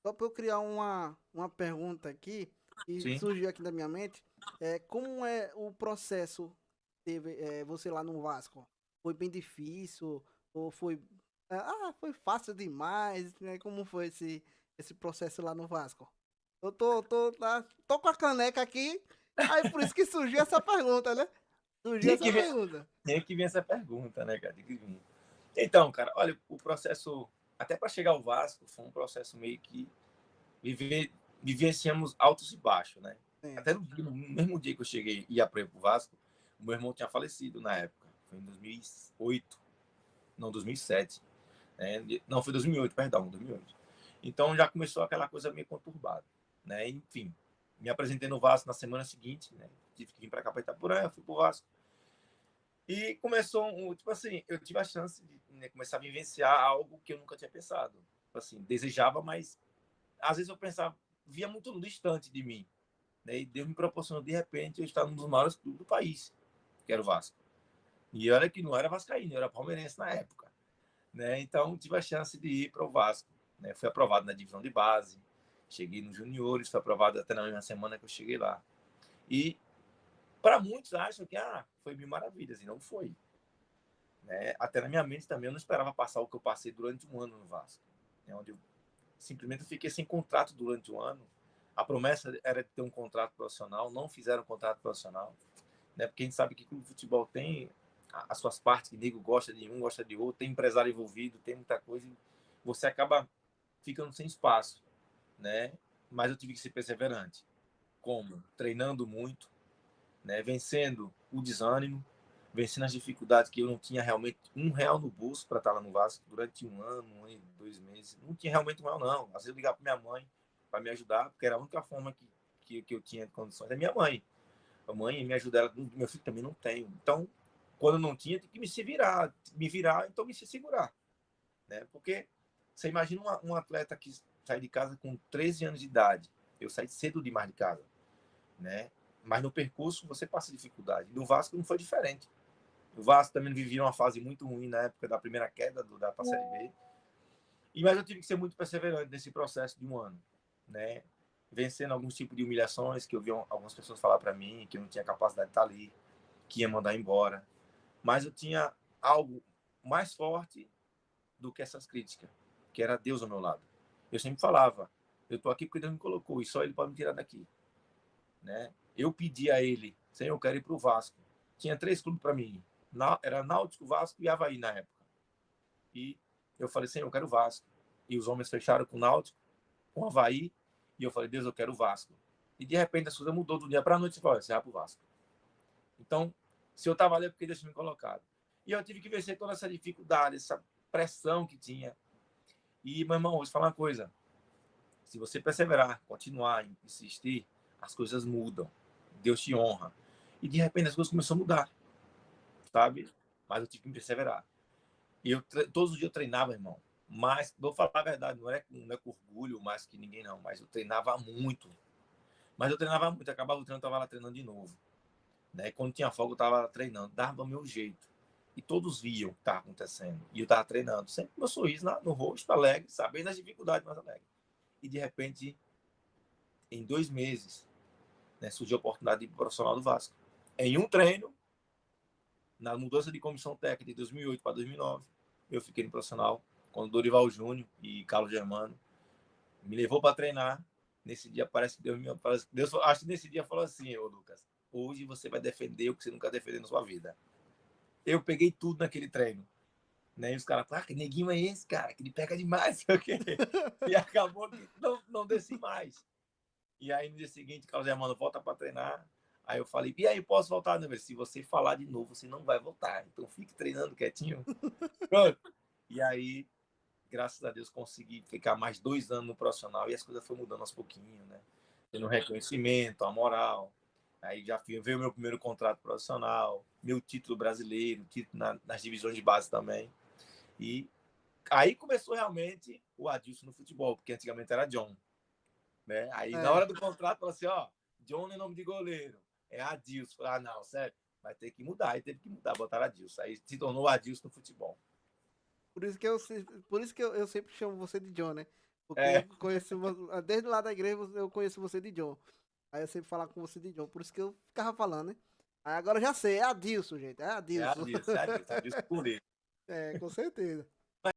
Só para eu criar uma pergunta aqui, e Sim. surgiu aqui na minha mente, como é o processo, teve, você lá no Vasco? Foi bem difícil? Ou foi, foi fácil demais, né? Como foi esse processo lá no Vasco? Tô com a caneca aqui, aí por isso que surgiu essa pergunta, né? Surgiu Tinha que essa vir, pergunta. tinha que vir essa pergunta, né, cara? Tinha que vir. Então, cara, olha, o processo, até para chegar ao Vasco, foi um processo meio que viver, vivenciamos altos e baixos, né? Sim. Até no mesmo dia que eu cheguei e ia para o Vasco, o meu irmão tinha falecido na época. Foi em 2008, não, 2007. Né? Não, foi 2008, perdão, 2008. Então já começou aquela coisa meio conturbada, né? Enfim, me apresentei no Vasco na semana seguinte, né? Tive que vir para cá para Itapurã, fui para o Vasco. E começou, tipo assim, eu tive a chance de, né, começar a vivenciar algo que eu nunca tinha pensado. Tipo assim, desejava, mas às vezes eu pensava, via muito distante de mim. Né? E Deus me proporcionou, de repente, eu estar num dos maiores clubes do país, que era o Vasco. E olha que não era vascaíno, eu era palmeirense na época. Né? Então, tive a chance de ir para o Vasco. Né? Fui aprovado na divisão de base, cheguei nos juniores, fui aprovado até na mesma semana que eu cheguei lá. E para muitos acham que foi mil maravilhas, e não foi. Né? Até na minha mente também eu não esperava passar o que eu passei durante um ano no Vasco, né? Onde eu simplesmente fiquei sem contrato durante um ano. A promessa era de ter um contrato profissional, não fizeram um contrato profissional, né? Porque a gente sabe que o futebol tem as suas partes, que nego gosta de um, gosta de outro, tem empresário envolvido, tem muita coisa, e você acaba ficando sem espaço, né? Mas eu tive que ser perseverante. Como? Treinando muito, né? Vencendo o desânimo, vencendo as dificuldades que eu não tinha realmente R$ 1 no bolso para estar lá no Vasco durante um ano e 2 meses. Não tinha realmente R$ 1, não. Às vezes eu ligava para minha mãe para me ajudar, porque era a única forma que eu tinha de condições. É minha mãe. A mãe me ajuda, ela, meu filho também não tem. Então, quando eu não tinha, tinha que me virar, então me se segurar. Né? Porque você imagina um atleta que sai de casa com 13 anos de idade. Eu saí cedo demais de casa, né? Mas no percurso você passa dificuldade. No Vasco não foi diferente. O Vasco também vivia uma fase muito ruim na época da primeira queda da Série B. Mas eu tive que ser muito perseverante nesse processo de um ano, né? Vencendo alguns tipos de humilhações que eu vi algumas pessoas falar para mim que eu não tinha capacidade de estar ali, que ia mandar embora. Mas eu tinha algo mais forte do que essas críticas, que era Deus ao meu lado. Eu sempre falava, eu estou aqui porque Deus me colocou e só Ele pode me tirar daqui, né? Eu pedi a Ele, Senhor, eu quero ir para o Vasco. Tinha 3 clubes para mim, era Náutico, Vasco e Avaí na época. E eu falei, Senhor, eu quero o Vasco. E os homens fecharam com o Náutico, com o Avaí, e eu falei, Deus, eu quero o Vasco. E de repente a coisa mudou do dia para a noite e falou, você vai para o Vasco. Então, se eu estava ali, é porque Deus tinha me colocado. E eu tive que vencer toda essa dificuldade, essa pressão que tinha. E, meu irmão, vou te falar uma coisa. Se você perseverar, continuar, insistir, as coisas mudam. Deus te honra. E de repente as coisas começaram a mudar, sabe? Mas eu tive que perseverar. E todos os dias eu treinava, irmão. Mas, vou falar a verdade, não é com orgulho mais que ninguém, não. Mas eu treinava muito. Mas eu treinava muito, acabava o treino, eu estava lá treinando de novo. Né? Quando tinha folga, eu estava treinando, dava o meu jeito. E todos viam o que estava acontecendo. E eu estava treinando, sempre com meu sorriso no rosto, alegre, sabendo as dificuldades, mas alegre. E de repente, em 2 meses, né, surgiu a oportunidade de ir profissional do Vasco. Em um treino, na mudança de comissão técnica de 2008 para 2009, eu fiquei no profissional, quando Dorival Júnior e Carlos Germano me levou para treinar. Nesse dia, parece que Deus, acho que nesse dia falou assim, ô Lucas, hoje você vai defender o que você nunca defendeu na sua vida. Eu peguei tudo naquele treino. Né? E os caras, que neguinho é esse, cara? Que ele pega demais, sei o quê. E acabou que não desci mais. E aí no dia seguinte, Carlos Germano volta para treinar. Aí eu falei, e aí, posso voltar? Não, se você falar de novo, você não vai voltar. Então fique treinando quietinho. Pronto. E aí, graças a Deus, consegui ficar mais 2 anos no profissional e as coisas foram mudando aos pouquinhos, né? Tendo reconhecimento, a moral. Aí já veio o meu primeiro contrato profissional, meu título brasileiro, título nas divisões de base também. E aí começou realmente o Adilson no futebol, porque antigamente era John. Né? Aí na É. hora do contrato, falou assim: ó, John não é nome de goleiro, é Adilson. Falei, não, sério, vai ter que mudar. Aí teve que mudar, botaram Adilson. Aí se tornou Adilson no futebol. Por isso que eu sempre chamo você de John, né? Porque É, eu conheço, desde lá da igreja eu conheço você de John. Aí eu sempre falava com você de John, por isso que eu ficava falando, né? Aí agora eu já sei, é Adilson, gente, é é Adilson. Adilson, é Adilson, Adilson Coleiro. É, com certeza.